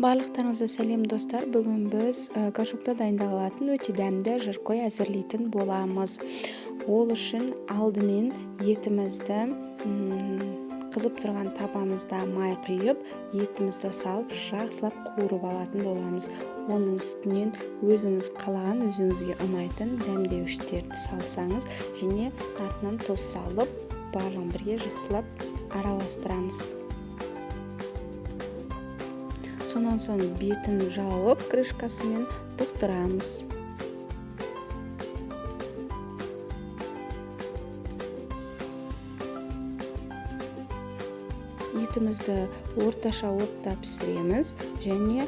Барлықтарыңызға сәлем достар. Бүгін біз горшокта дайындалатын өте дәмді жаркой әзірлейтін боламыз. Ол үшін алдымен етімізді қызып тұрған табамызда май құйып, етімізді салып, жақсылап қуырып алатын боламыз. Оның үстінен өзіңіз қалаған, өзіңізге ұнайтын дәмдеуіштерді салсаңыз, және артынан тұз салып, барлығын бірге жақсылап араластырамыз. Сонан соң бетін жауып, крышкасымен бұқтырамыз. Етімізді орташа отта пісіреміз және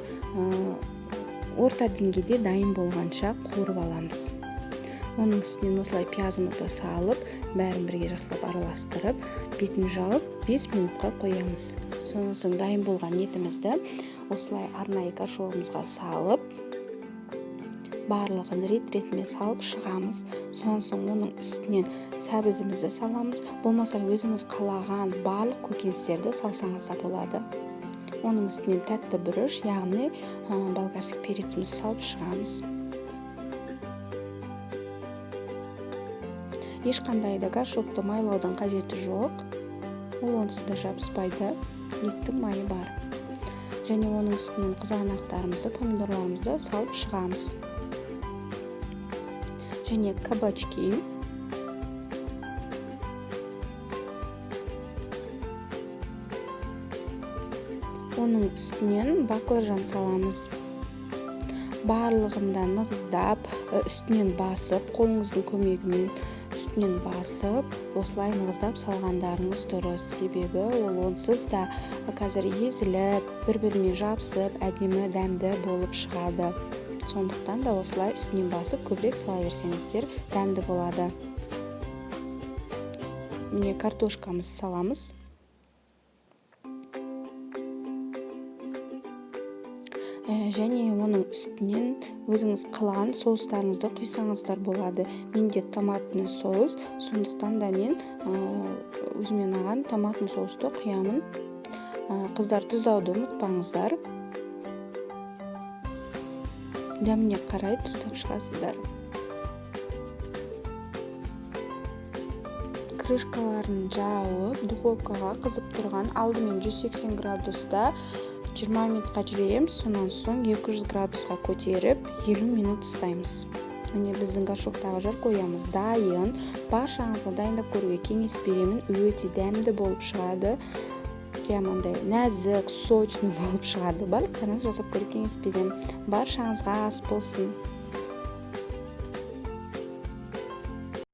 орта деңгейде дайын болғанша қуырып аламыз. Оның үстінен осылай пиязымызды салып, бәрін бірге жақсылап араластырып, бетін жауып 5 минутқа қоямыз. Сонан соң дайын болған етімізді осылай арнайы горшогымызға салып, барлығын рет-ретімен салып шығамыз. Сонан соң оның үстінен сәбізімізді саламыз. Болмаса өзіңіз қалаған барлық көкөністерді салсаңыз да болады. Оның үстінен тәтті бұрыш, яғни болгарский перецімізді салып шығамыз. Ешқандай да горшокты майлаудың қажеті жоқ. Ол онсыз да жабыспайды, еттің майы бар. Және оның үстінен қызанақтарымызды, помидорларымызды салып шығамыз. Және кабачки. Оның үстінен баклажан саламыз. Барлығында нығыздап, үстінен басып, қолыңыздың көмегімен үстінен басып, осылай нығыздап салғандарыңыз дұрыс. Себебі ол онсыз да қазір езіліп, бір-бірімен жабысып, әдемі дәмді болып шығады. Сондықтан да осылай үстінен басып, көбірек сала берсеңіздер дәмді болады. Міне картошкамызды саламыз. Және оның үстінен өзіңіз қалаған соустарыңызды құйсаңыздар болады. Менде томатный соус, сондықтан да мен өзіме ұнаған томатный соусты құямын. Қыздар, тұздауды ұмытпаңыздар. Дәміне қарай тұздап шығасыздар. Крышкаларын жауып, духовкаға қызып тұрған алдымен 180 градуста 20 минутқа жібереміз, сонан соң 200 градусқа көтеріп 50 минут ұстаймыз. Міне біздің горшоктағы жаркойымыз дайын. Баршаңызға дайындап көруге кеңес беремін. Өте дәмді болып шығады. Прямандай нәзік, сочный болып шығады. Барлықтарыңыз жасап көруге кеңес беремін. Баршаңызға ас болсын.